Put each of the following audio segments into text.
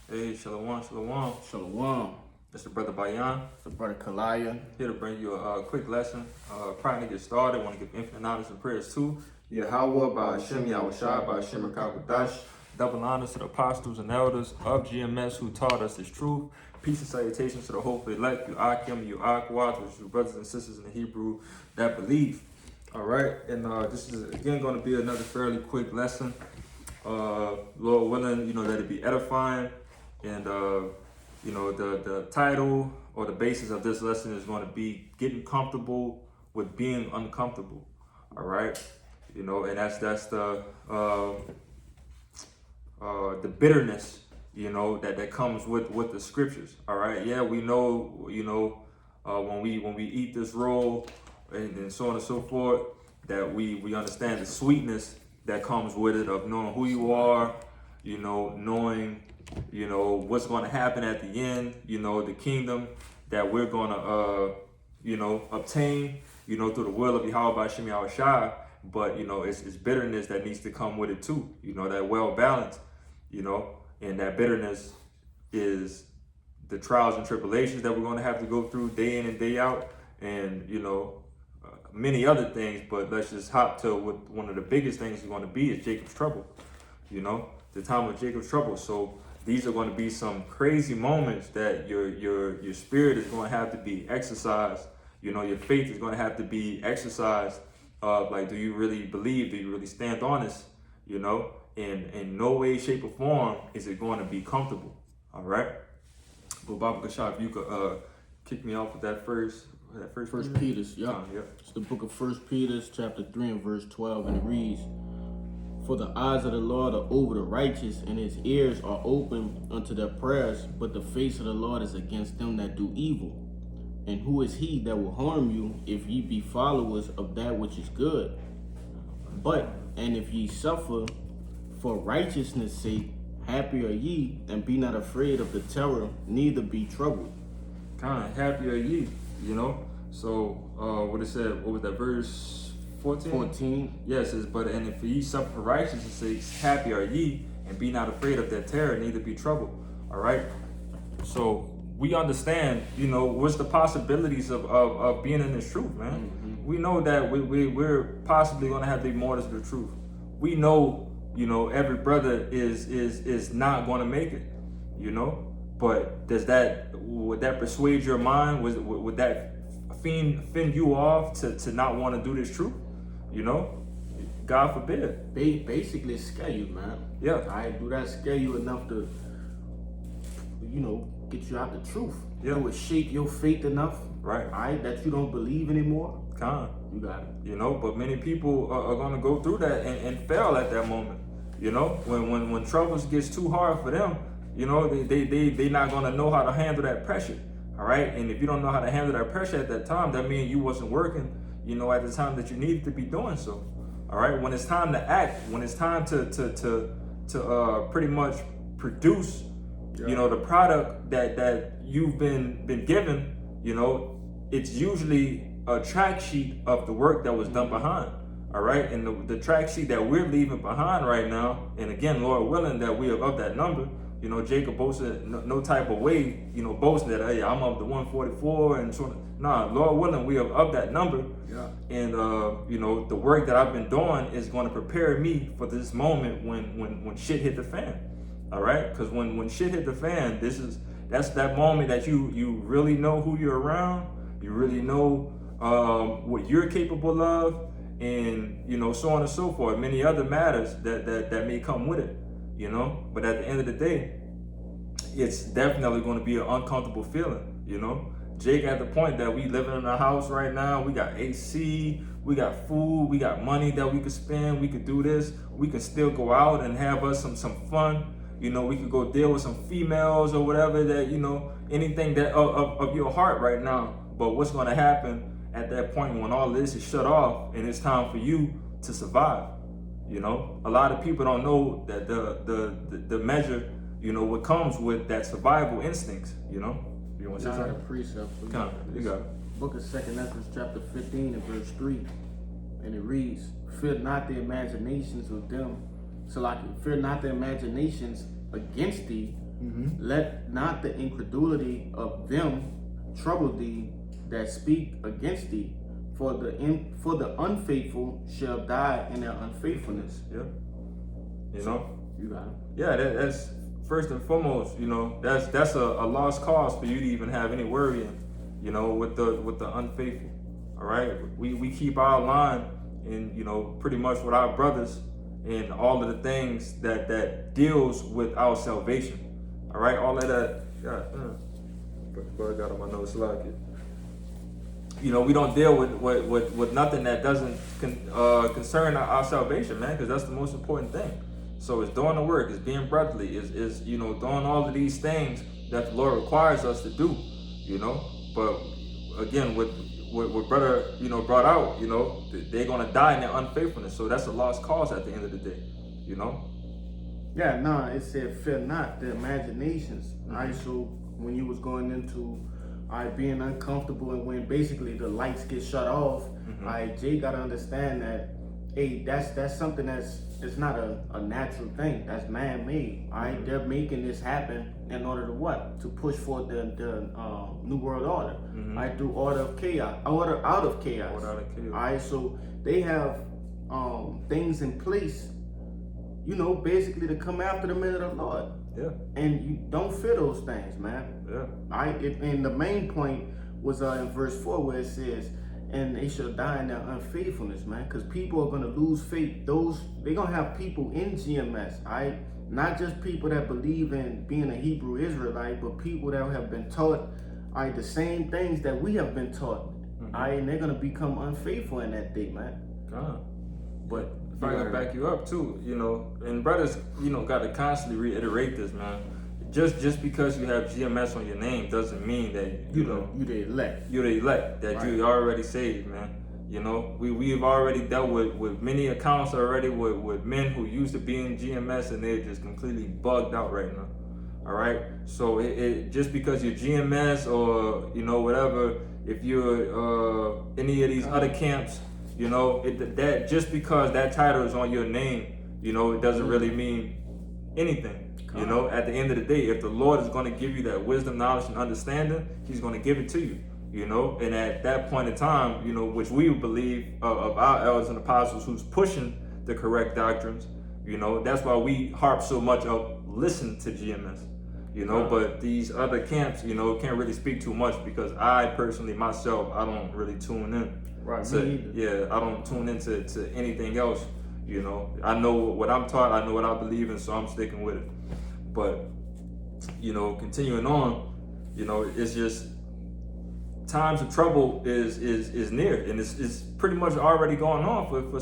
Hey, Shalom, Shalom. Shalom. It's the brother Bayan. It's the brother Kalaya. Here to bring you a quick lesson. Prior to get started, I want to give infinite knowledge and prayers to Yahweh, by Hashem, Yahushua, by Hashem, Rakakwadash. Double honors to the apostles and elders of GMS who taught us this truth. Peace and salutations to the hopeful elect, you Akim, you Akwat, which is your brothers and sisters in the Hebrew that believe. All right, and this is again going to be another fairly quick lesson. Lord willing, let it be edifying. And, the title or the basis of this lesson is going to be getting comfortable with being uncomfortable. All right. And that's the bitterness, that comes with the scriptures. All right. Yeah, we know, when we eat this roll and so on and so forth, that we understand the sweetness that comes with it of knowing who you are, knowing what's going to happen at the end, the kingdom that we're going to, obtain, through the will of Yahweh by Hashem Yahushua. But, it's bitterness that needs to come with it too, that well balanced, and that bitterness is the trials and tribulations that we're going to have to go through day in and day out. And, many other things, but let's just hop to what one of the biggest things is going to be is Jacob's trouble, the time of Jacob's trouble. So these are going to be some crazy moments that your spirit is going to have to be exercised. Your faith is going to have to be exercised. Like, do you really believe? Do you really stand on this? In no way, shape, or form is it going to be comfortable. All right. But Baba Kashaf, if you could kick me off with that first Peter. Yep. It's the book of First Peter, chapter 3 and verse 12, and it reads, "For the eyes of the Lord are over the righteous, and his ears are open unto their prayers, but the face of the Lord is against them that do evil. And who is he that will harm you, if ye be followers of that which is good? And if ye suffer for righteousness' sake, happy are ye, and be not afraid of the terror, neither be troubled." Kind of happy are ye, So what it said, what was that, verse 14? 14. Yes, it says, and if ye suffer for righteousness' sake, happy are ye, and be not afraid of that terror, neither be troubled. All right. So we understand, what's the possibilities of being in this truth, man. Mm-hmm. We know that we're possibly going to have to be martyrs to the truth. We know, every brother is not going to make it, But would that persuade your mind? Would that fend you off to not want to do this truth? God forbid. Basically scare you, man. Yeah. Do that scare you enough to, get you out the truth? Yeah. Do it shake your faith enough? Right. That you don't believe anymore? You got it. But many people are going to go through that and fail at that moment. When troubles gets too hard for them, they not going to know how to handle that pressure. All right. And if you don't know how to handle that pressure at that time, that means you wasn't working, at the time that you needed to be doing so. All right. When it's time to act, when it's time to pretty much produce, the product that you've been given, it's usually a track sheet of the work that was done behind. All right. And the track sheet that we're leaving behind right now, and again, Lord willing, that we are of that number. Jacob boasted no type of way, boasting that, hey, I'm of the 144 and so on. Nah, Lord willing, we are of that number. Yeah. And, the work that I've been doing is going to prepare me for this moment when shit hit the fan. All right. Because when shit hit the fan, that's that moment that you really know who you're around. You really know what you're capable of, and, so on and so forth. Many other matters that may come with it. But at the end of the day, it's definitely going to be an uncomfortable feeling. Jake at the point that we living in a house right now, we got AC, we got food, we got money that we could spend, we could do this, we can still go out and have us some fun. We could go deal with some females or whatever that, anything that of your heart right now. But what's going to happen at that point when all this is shut off and it's time for you to survive? A lot of people don't know that the measure, what comes with that survival instincts, You want to say something? A precept. You got it. Book of 2nd Ezra, chapter 15 and verse 3, and it reads, "Fear not the imaginations of them, fear not the imaginations against thee, Let not the incredulity of them trouble thee that speak against thee, for the unfaithful shall die in their unfaithfulness. Yeah. You know? You got it. Yeah, that's first and foremost, you know, that's a lost cause for you to even have any worrying, you know, with the unfaithful. All right. We keep our line in, you know, pretty much with our brothers and all of the things that deals with our salvation. All right, all of that. But I got on my nose like it. You know, we don't deal with nothing that doesn't concern our salvation, man, because that's the most important thing. So it's doing the work, it's being brotherly, is you know, doing all of these things that the Lord requires us to do, you know. But again, what brother, you know, brought out, you know, they're gonna die in their unfaithfulness. So that's a lost cause at the end of the day, you know. Yeah, no, it said fear not the imaginations, right? So when you was going into being uncomfortable and when basically the lights get shut off, Jay gotta understand that, hey, that's something it's not a natural thing. That's man-made. All right, they're making this happen in order to what? To push forward the new world order. All right, through order out of chaos. Order out of chaos. All right, so they have things in place, you know, basically to come after the men of the Lord. Yeah. And you don't fear those things, man. Yeah. All right. And the main point was in verse 4 where it says, and they shall die in their unfaithfulness, man. Because people are going to lose faith. They're going to have people in GMS, all right? Not just people that believe in being a Hebrew Israelite, but people that have been taught, all right, the same things that we have been taught. All right, and they're going to become unfaithful in that day, man. God. But if I gotta back you up too, you know, and brothers, you know, gotta constantly reiterate this, man. Just because you have GMS on your name doesn't mean that you know you're the elect. You're the elect, that right. You're already saved, man. You know, we've already dealt with many accounts already with men who used to be in GMS and they're just completely bugged out right now. All right, so it just because you're GMS or you know whatever, if you're any of these other camps. You know, that just because that title is on your name, you know, it doesn't really mean anything. You know, at the end of the day, if the Lord is going to give you that wisdom, knowledge, and understanding, He's going to give it to you. You know, and at that point in time, you know, which we believe of our elders and apostles who's pushing the correct doctrines, you know, that's why we harp so much of listen to GMS. You know, but these other camps, you know, can't really speak too much because I personally, myself, I don't really tune in. Right. Yeah, I don't tune into anything else. You know, I know what I'm taught. I know what I believe in, so I'm sticking with it. But you know, continuing on, you know, it's just times of trouble is near, and it's pretty much already going on for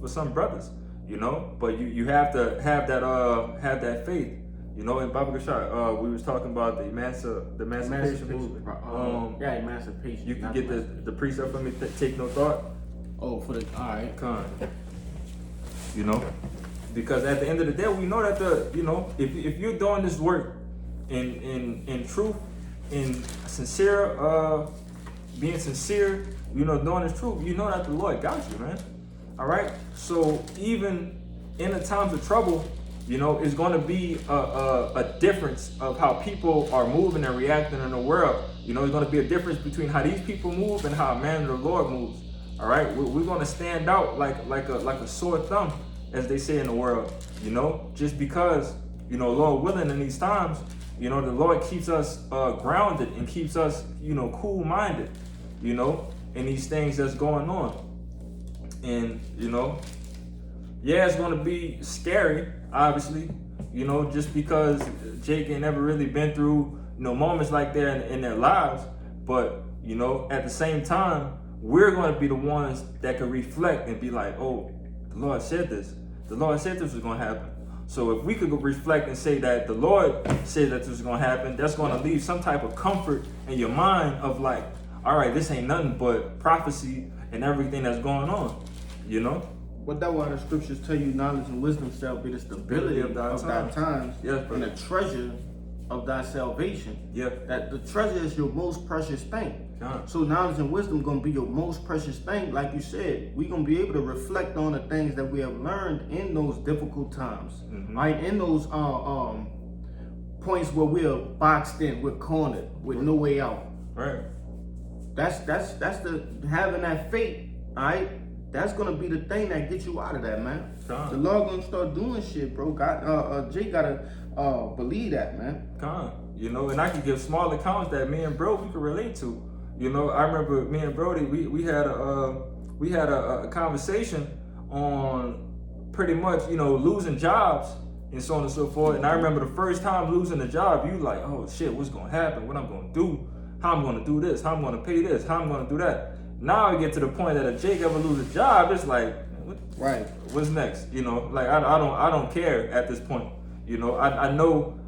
some brothers. You know, but you have to have that faith. You know, in Baba Gashar, we was talking about the emancipation movement. Emancipation. You can get the precept for me. Take no thought. Oh, for the all right. Con. You know, because at the end of the day, we know that if you're doing this work in truth, in sincere, being sincere, you know, doing this truth, you know that the Lord got you, man. All right. So even in the times of trouble. You know, it's going to be a difference of how people are moving and reacting in the world. You know, there's going to be a difference between how these people move and how a man of the Lord moves. All right, we're going to stand out like a sore thumb, as they say in the world. You know, just because, you know, Lord willing, in these times, you know, the Lord keeps us grounded and keeps us, you know, cool-minded. You know, in these things that's going on, and you know. Yeah, it's going to be scary, obviously, you know, just because Jake ain't never really been through, you know, moments like that in their lives. But, you know, at the same time, we're going to be the ones that can reflect and be like, oh, the Lord said this. The Lord said this was going to happen. So if we could go reflect and say that the Lord said that this was going to happen, that's going to leave some type of comfort in your mind of like, all right, this ain't nothing but prophecy and everything that's going on, you know? But that's why the scriptures tell you knowledge and wisdom shall be the stability of thy times, and the treasure of thy salvation. Yeah. That the treasure is your most precious thing. So knowledge and wisdom going to be your most precious thing. Like you said, we're going to be able to reflect on the things that we have learned in those difficult times. Right? In those points points where we're boxed in, we're cornered with no way out. Right. That's the having that faith, all right? That's gonna be the thing that gets you out of that, man. The Lord gonna start doing shit, bro. Jay gotta believe that, man. You know, and I can give small accounts that me and bro we could relate to. You know, I remember me and Brody, we had a conversation on pretty much, you know, losing jobs and so on and so forth. And I remember the first time losing a job, you like, oh shit, what's gonna happen? What I'm gonna do? How I'm gonna do this? How I'm gonna pay this? How I'm gonna do that? Now I get to the point that if Jake ever lose a job, it's like, right, what's next? You know, like I don't care at this point. You know, I know,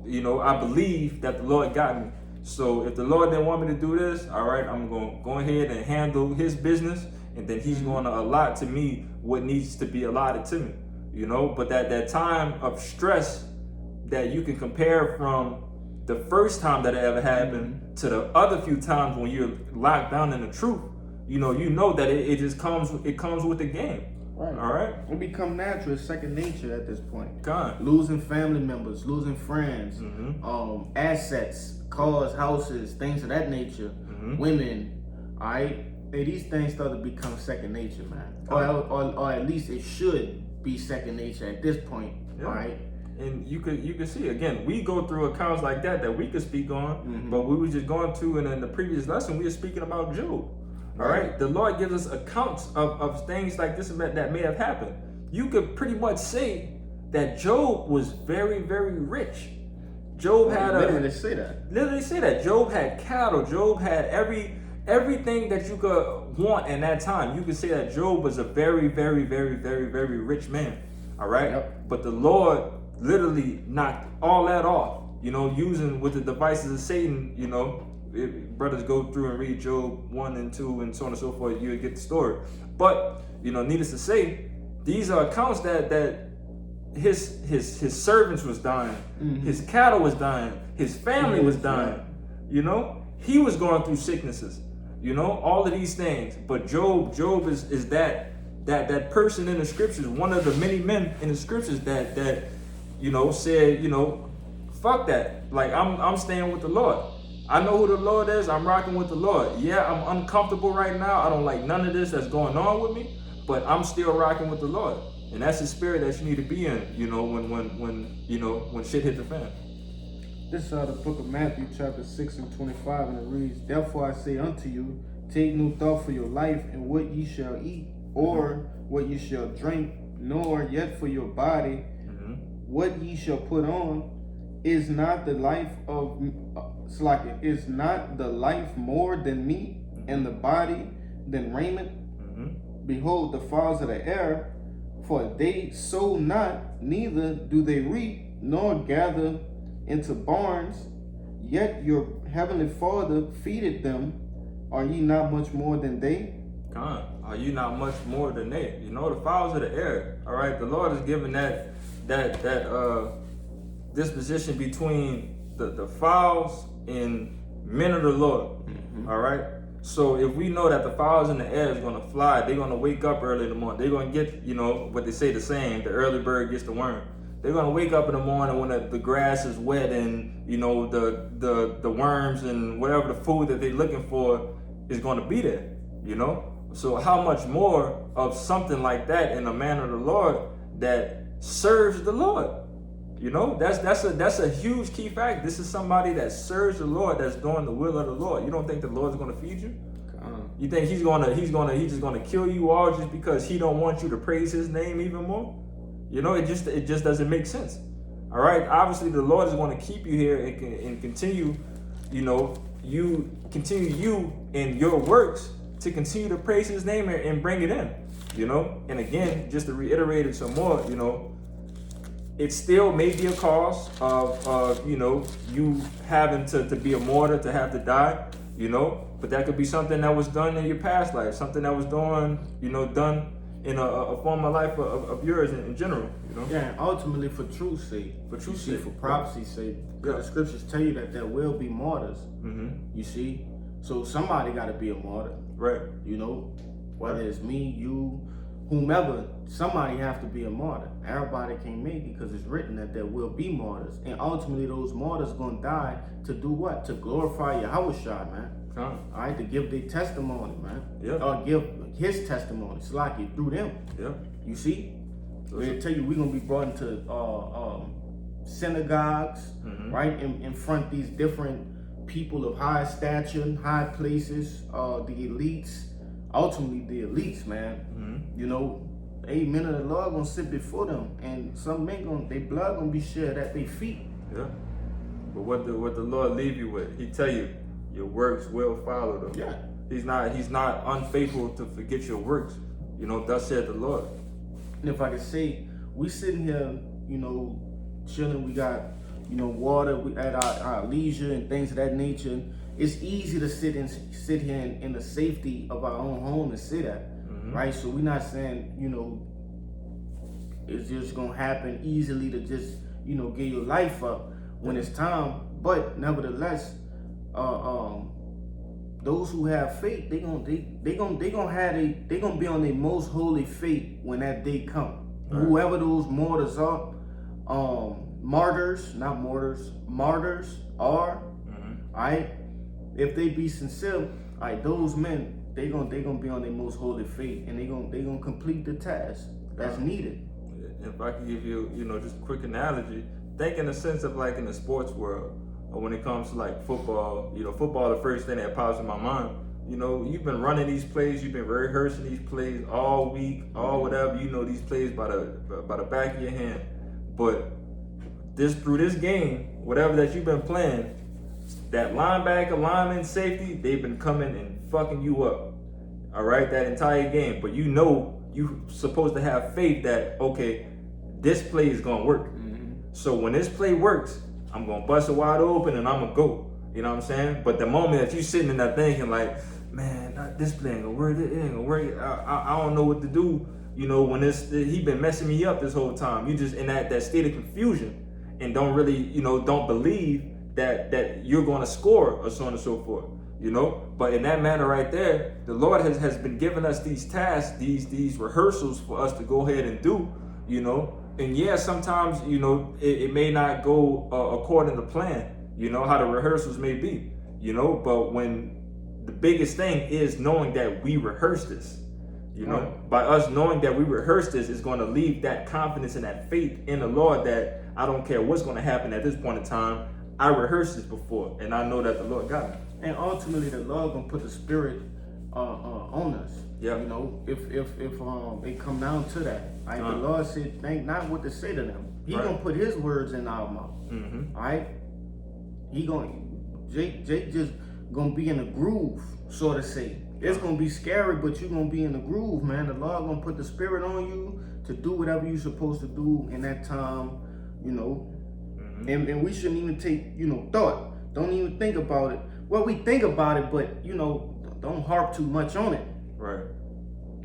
you know, I believe that the Lord got me. So if the Lord didn't want me to do this, all right, I'm going to go ahead and handle his business, and then he's going to allot to me what needs to be allotted to me, you know. But that time of stress that you can compare from the first time that it ever happened to the other few times when you're locked down in the truth, you know that it just comes with the game. Right. All right. It become natural. It's second nature at this point. God. Losing family members, losing friends, assets, cars, houses, things of that nature, women. All right. Hey, these things start to become second nature, man. Or at least it should be second nature at this point. Yeah. All right. And you could see again, we go through accounts like that we could speak on, but we were just going to, and in the previous lesson we were speaking about Job. All right, the Lord gives us accounts of things like this that may have happened. You could pretty much say that Job was very, very rich. Job had literally say that. Job had cattle. Job had everything that you could want in that time. You could say that Job was a very, very, very, very, very rich man. All right, but the Lord literally knocked all that off. You know, using with the devices of Satan. You know. Brothers go through and read Job 1 and 2 and so on and so forth, you'll get the story. But, you know, needless to say, these are accounts that his servants was dying, his cattle was dying, his family was dying, you know, he was going through sicknesses, you know, all of these things. But Job is that person in the scriptures, one of the many men in the scriptures that you know said, you know, fuck that. Like I'm staying with the Lord. I know who the Lord is. I'm rocking with the Lord. Yeah, I'm uncomfortable right now. I don't like none of this that's going on with me, but I'm still rocking with the Lord. And that's the spirit that you need to be in, you know, when shit hit the fan. This is the book of Matthew, chapter 6 and 25, and it reads, "Therefore I say unto you, take no thought for your life and what ye shall eat, or what ye shall drink, nor yet for your body, what ye shall put on. Is not the life more than meat, and the body than raiment? Behold, the fowls of the air, for they sow not, neither do they reap, nor gather into barns, yet your heavenly Father feedeth them. Are ye not much more than they?" God, are you not much more than they? You know, the fowls of the air. All right, the Lord has given that disposition between the fowls and men of the Lord. All right. So if we know that the fowls in the air is going to fly, they're going to wake up early in the morning. They're going to get, you know, what they say the saying, the early bird gets the worm. They're going to wake up in the morning when the grass is wet and, you know, the worms and whatever the food that they're looking for is going to be there, you know. So how much more of something like that in a man of the Lord that serves the Lord? You know, that's a huge key fact. This is somebody that serves the Lord, that's doing the will of the Lord. You don't think the Lord's going to feed you? You think he's just gonna kill you all just because he don't want you to praise his name even more? You know, it just doesn't make sense. All right, obviously the Lord is going to keep you here and continue, you in your works to continue to praise his name and bring it in, And again, just to reiterate it some more, it still may be a cause of you having to be a martyr, to have to die, but that could be something that was done in your past life, something that was done in a former life of yours in general, Yeah, and ultimately for truth's sake. For prophecy's sake. Because the scriptures tell you that there will be martyrs. Mm-hmm. You see? So somebody got to be a martyr. Right. Whether it's me, you, whomever, somebody have to be a martyr. Everybody can't make it because it's written that there will be martyrs. And ultimately those martyrs gonna die to do what? To glorify Yahushua, man. All right, to give their testimony, man. Or give his testimony, Slaki, through them. You see? We'll tell you we're gonna be brought into synagogues, right? In front of these different people of high stature, high places, the elites, ultimately the elites, man. You know, amen of the Lord gonna sit before them, and some men their blood gonna be shed at their feet. But what the Lord leave you with? He tell you your works will follow them. He's not unfaithful to forget your works. You know, thus said the Lord. And if I could say, we sitting here, you know, chilling, we got, you know, water at our leisure and things of that nature. It's easy to sit here in the safety of our own home and sit at, right? So we're not saying, you know, it's just gonna happen easily to just, you know, give your life up when it's time. But nevertheless, those who have faith, they gonna be on their most holy faith when that day come. Whoever those martyrs are, martyrs are, alright. If they be sincere, alright, those men, they gonna be on their most holy faith, and they gonna complete the task that's needed. If I can give you, you know, just a quick analogy, think in the sense of like in the sports world, or when it comes to like football, you know, football, the first thing that pops in my mind, you know, you've been running these plays, you've been rehearsing these plays all week, all whatever, you know these plays by the back of your hand. But through this game, whatever that you've been playing, that linebacker, lineman, safety, they've been coming and fucking you up. All right, that entire game. But you know you're supposed to have faith that, okay, this play is gonna work. So when this play works, I'm gonna bust it wide open and I'm gonna go. You know what I'm saying? But the moment that you sitting in that thinking like, man, this play ain't gonna work, it ain't gonna work, I don't know what to do. You know, when he been messing me up this whole time. You just in that state of confusion and don't really, you know, don't believe that you're gonna score or so on and so forth. You know, but in that manner right there, the Lord has been giving us these tasks, these rehearsals for us to go ahead and do. You know. And yeah, sometimes, you know, it may not go according to plan, you know, how the rehearsals may be, you know, but when the biggest thing is knowing that we rehearsed this, you know, by us knowing that we rehearsed this is going to leave that confidence and that faith in the Lord that I don't care what's going to happen at this point in time. I rehearsed this before and I know that the Lord got me. And ultimately the Lord going to put the spirit on us. You know, if it come down to that, right? The Lord said, think not what to say to them. He gonna put his words in our mouth. All right? Jake just gonna be in a groove, so to say. It's gonna be scary, but you're gonna be in the groove, man. The Lord gonna put the spirit on you to do whatever you're supposed to do in that time, you know. And we shouldn't even take, you know, thought. Don't even think about it. Well, we think about it, but, you know, don't harp too much on it. Right.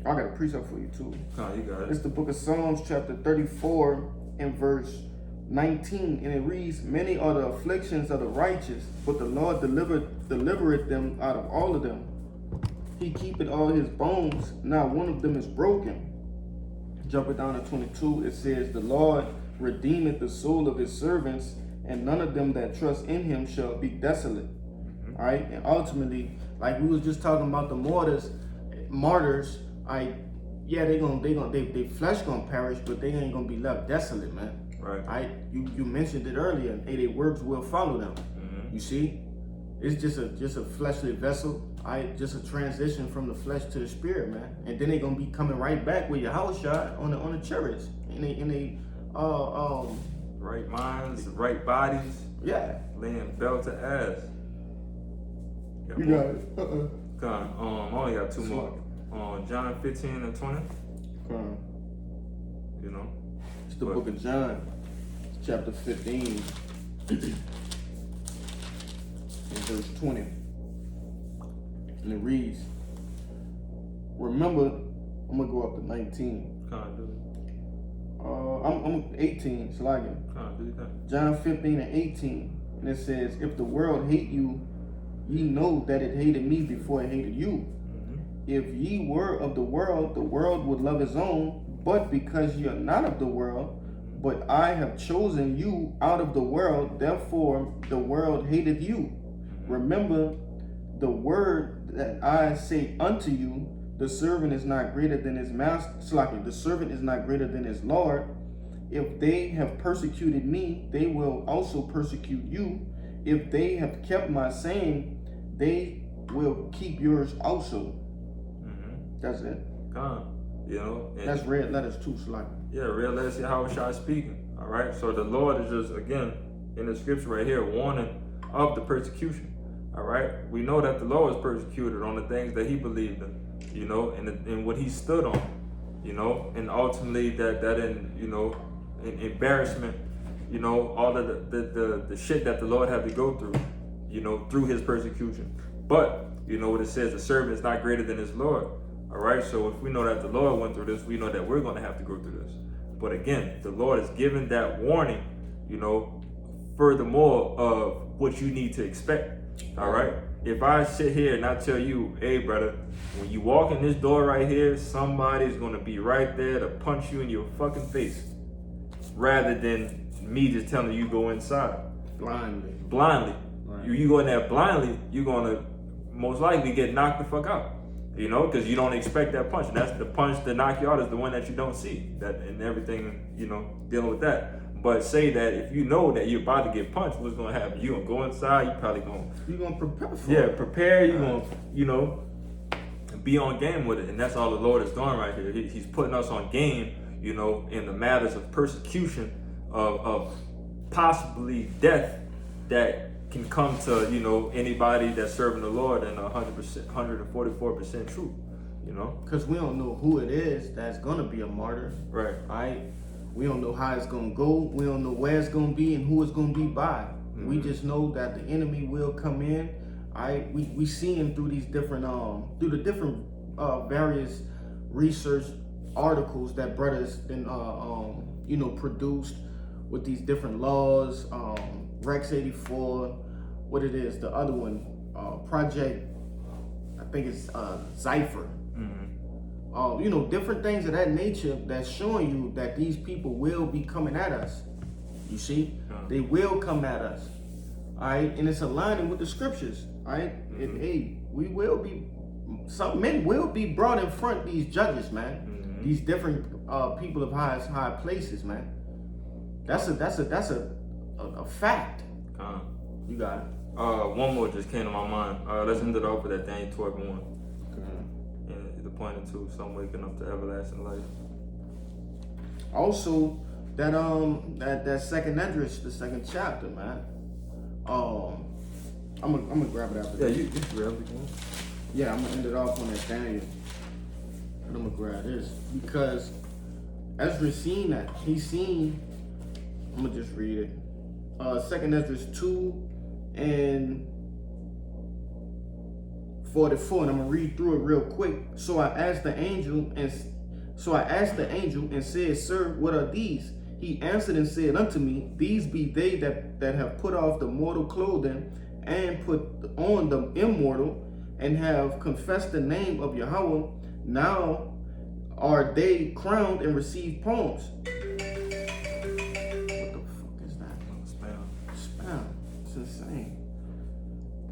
I got a precept for you too. Oh, you got it. It's the book of Psalms, chapter 34 and verse 19, and it reads, "Many are the afflictions of the righteous, but the Lord delivereth them out of all of them. He keepeth all his bones, not one of them is broken." Jumping down to 22, it says, "The Lord redeemeth the soul of his servants, and none of them that trust in him shall be desolate." All right, and ultimately, like we was just talking about the martyrs, they flesh gonna perish, but they ain't gonna be left desolate, man. Right. You mentioned it earlier. And their works will follow them. You see, it's just a fleshly vessel. Just a transition from the flesh to the spirit, man. And then they gonna be coming right back with your house shot on the chariots right minds, right bodies. Laying belt to ass. You got it. I only got two more. John 15 and 20. You know. It's the book of John, chapter 15, and verse 20. And it reads, remember, I'm gonna go up to 19. I'm 18, Slagan. John 15 and 18. And it says, "If the world hate you, ye know that it hated me before it hated you. if ye were of the world would love his own. But because ye are not of the world, but I have chosen you out of the world, therefore the world hateth you. Remember the word that I say unto you, the servant is not greater than his master. The servant is not greater than his Lord. If they have persecuted me, they will also persecute you. If they have kept my saying, they will keep yours also. That's it. You know, that's red letters too, Slack. Yeah, red letters. Yahweh Shai speaking. All right. So the Lord is just again in the scripture right here warning of the persecution. All right. We know that the Lord was persecuted on the things that he believed in. You know, and what he stood on. You know, and ultimately that in in embarrassment. You know, all of the shit that the Lord had to go through. You know, through his persecution. But you know what it says: the servant is not greater than his Lord. All right, so if we know that the Lord went through this, we know that we're going to have to go through this. But again, the Lord has given that warning, you know, furthermore of what you need to expect. All right, if I sit here and I tell you, hey, brother, when you walk in this door right here, somebody's going to be right there to punch you in your fucking face, rather than me just telling you go inside blindly. Right. You go in there blindly, you're going to most likely get knocked the fuck out. You know, because you don't expect that punch. And that's the punch that knock you out is the one that you don't see. That and everything, you know, dealing with that. But say that if you know that you're about to get punched, what's going to happen? You're going to go inside. You're probably going to... You're going to prepare for it. Yeah, prepare. You're going to, you know, be on game with it. And that's all the Lord is doing right here. He's putting us on game, you know, in the matters of persecution, of possibly death that can come to, you know, anybody that's serving the Lord in 100%, 144% truth, you know? Because we don't know who it is that's going to be a martyr. Right. Right? We don't know how it's going to go. We don't know where it's going to be and who it's going to be by. We just know that the enemy will come in. We seeing through these different, through the different various research articles that brothers been, you know, produced with these different laws, Rex 84, what it is, the other one, Project, I think it's Zypher. You know, different things of that nature that's showing you that these people will be coming at us. You see? They will come at us. All right? And it's aligning with the scriptures. All right? And hey, we will be, some men will be brought in front of these judges, man. These different people of high places, man. That's a fact. You got it. One more just came to my mind. Let's end it off with that Daniel 12:1. And the point of two, some waking up to everlasting life. Also, that second Esdras, the second chapter, man. I'm gonna grab it after. Yeah, you grab it. Yeah, I'm gonna end it off on that Daniel. And I'm gonna grab this because Ezra seen that. He seen. I'm gonna just read it. Second Esdras 2 and 44, and I'm gonna read through it real quick. So I asked the angel and said, Sir, what are these? He answered and said unto me, These be they that have put off the mortal clothing and put on the immortal, and have confessed the name of Yahweh. Now are they crowned and receive palms. It's insane.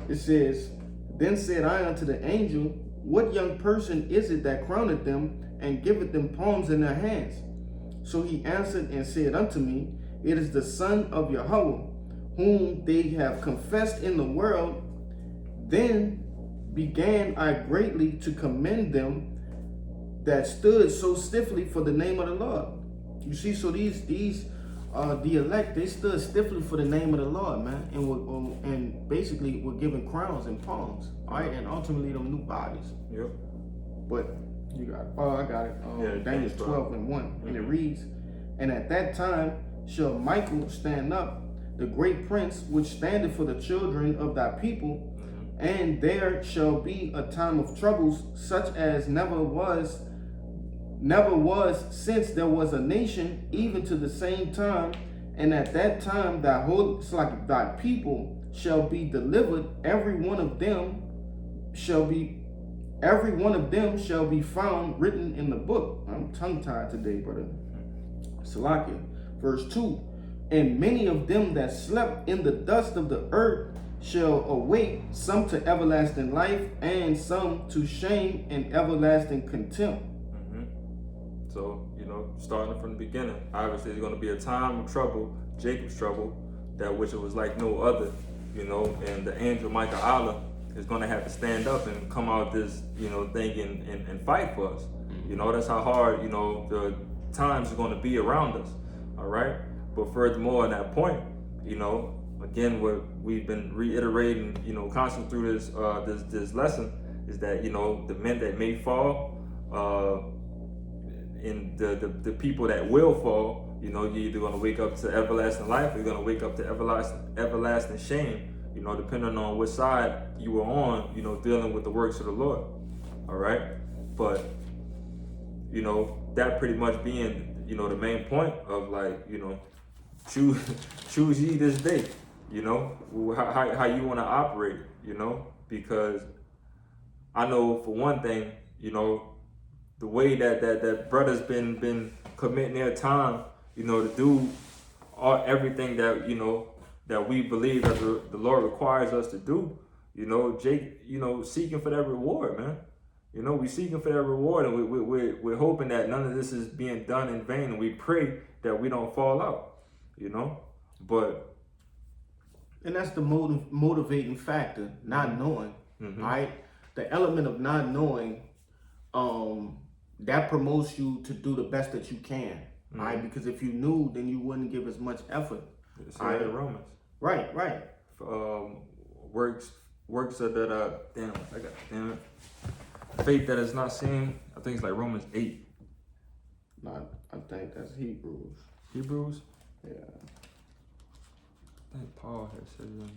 It says, Then said I unto the angel, What young person is it that crowneth them and giveth them palms in their hands? So he answered and said unto me, It is the Son of Yahweh, whom they have confessed in the world. Then began I greatly to commend them that stood so stiffly for the name of the Lord. You see, so these the elect, they stood stiffly for the name of the Lord, man, and basically were given crowns and palms, all right, and ultimately them new bodies. Yep. But you got it. Oh, I got it. Daniel 12:1, and it reads, And at that time shall Michael stand up, the great prince, which standeth for the children of thy people, and there shall be a time of troubles, such as never was since there was a nation, even to the same time. And at that time thy people shall be delivered, every one of them shall be every one of them shall be found written in the book. I'm tongue-tied today, brother. Salakia. Verse 2. And many of them that slept in the dust of the earth shall awake, some to everlasting life, and some to shame and everlasting contempt. So, starting from the beginning, obviously there's going to be a time of trouble, Jacob's trouble, that which it was like no other, and the angel Michael Allah is going to have to stand up and come out this, thing and fight for us. That's how hard, the times are going to be around us, all right? But furthermore, at that point, again, what we've been reiterating, constantly through this lesson is that, the men that may fall, and the people that will fall, you're either going to wake up to everlasting life or you're going to wake up to everlasting shame, depending on which side you were on, dealing with the works of the Lord. All right. But, that pretty much being, the main point of choose ye this day, how you want to operate, because I know for one thing, the way that brothers been committing their time, to do everything that, that we believe that the Lord requires us to do, Jake, seeking for that reward, man. We seeking for that reward, and we're hoping that none of this is being done in vain, and we pray that we don't fall out, but. And that's the motivating factor, not knowing, right? The element of not knowing, that promotes you to do the best that you can, right? Because if you knew, then you wouldn't give as much effort. It's right in Romans. Right. Works that damn it. Faith that is not seen. I think it's like Romans 8. No, I think that's Hebrews. Hebrews? Yeah. I think Paul had said that.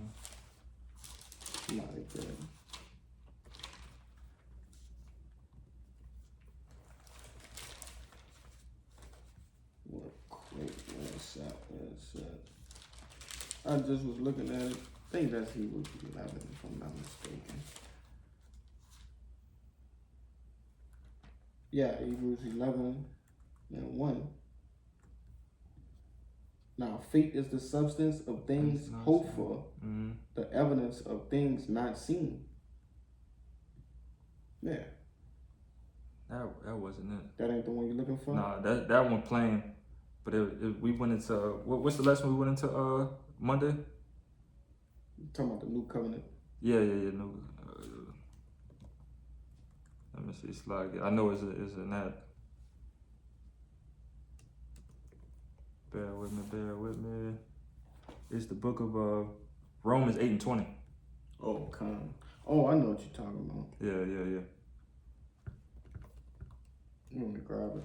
Not again. I just was looking at it. I think that's Hebrews 11, if I'm not mistaken. Yeah, Hebrews 11 and 1. Now, faith is the substance of things hoped for, the evidence of things not seen. Yeah. That wasn't it. That ain't the one you're looking for? Nah, that one plain. But we went into, what's the lesson we went into Monday? You're talking about the new covenant? Yeah. No, let me see. Slide. I know it's in that. Bear with me. It's the book of Romans 8 and 20. Oh, come. Oh, I know what you're talking about. Yeah. You want me to grab it?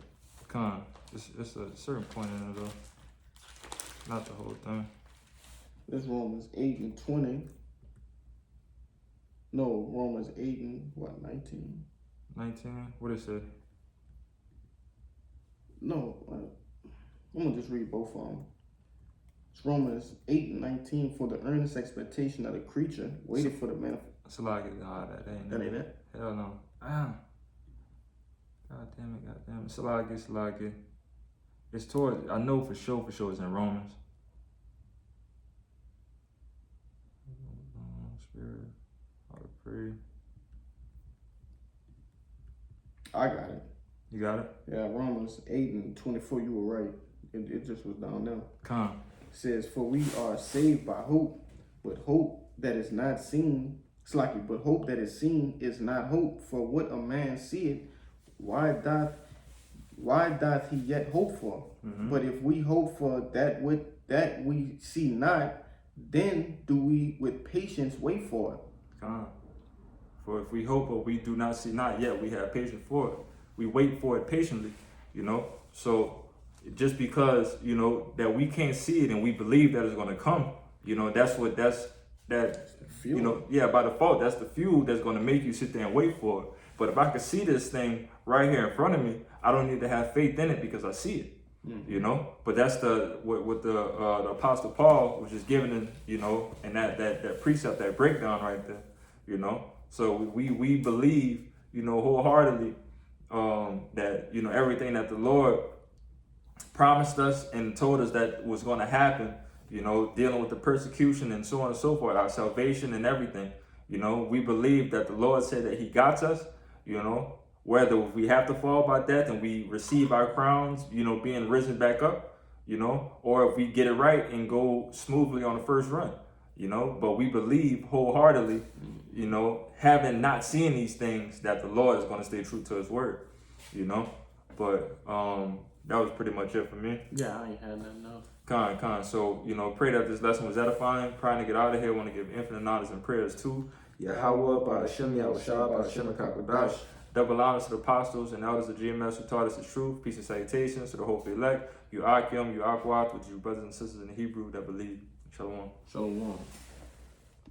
It's a certain point in it though. Not the whole thing. This Romans 8 and 20. No, Romans 8 and 19? 19? What did it say? No, I'm going to just read both of them. It's Romans 8 and 19. For the earnest expectation of the creature waited for the manifestation. It's a lot of that That ain't it? Hell no. God damn it. It's a lot of it. It's toward, I know for sure it's in Romans. Spirit, how to pray. I got it. You got it? Yeah, Romans 8 and 24, you were right. It just was down there. It says, for we are saved by hope, but hope that is not seen, but hope that is seen is not hope. For what a man seeth, why doth he yet hope for? But if we hope for that we see not, then do we with patience wait for it. For if we hope but we do not see not yet, we have patience for it. We wait for it patiently, So just because, that we can't see it and we believe that it's going to come, that's fuel. By default, that's the fuel that's going to make you sit there and wait for it. But if I could see this thing right here in front of me, I don't need to have faith in it because I see it. But that's what the Apostle Paul was just giving, and that precept, that breakdown right there, So we believe, wholeheartedly that, everything that the Lord promised us and told us that was going to happen, dealing with the persecution and so on and so forth, our salvation and everything. We believe that the Lord said that he got us, whether we have to fall by death and we receive our crowns, being risen back up, or if we get it right and go smoothly on the first run, but we believe wholeheartedly, having not seen these things, that the Lord is going to stay true to his word, but that was pretty much it for me. Yeah, I ain't had nothing else. Con. So, pray that this lesson was edifying. Trying to get out of here. Want to give infinite knowledge and prayers to Yahweh, by Hashem, Yahushua, by Hashem, HaKadosh. Double honors to the apostles and elders of GMS who taught us the truth. Peace and salutations to the hopefully elect. You Akim, you Akwat, with you brothers and sisters in Hebrew that believe. Shalom. Shalom.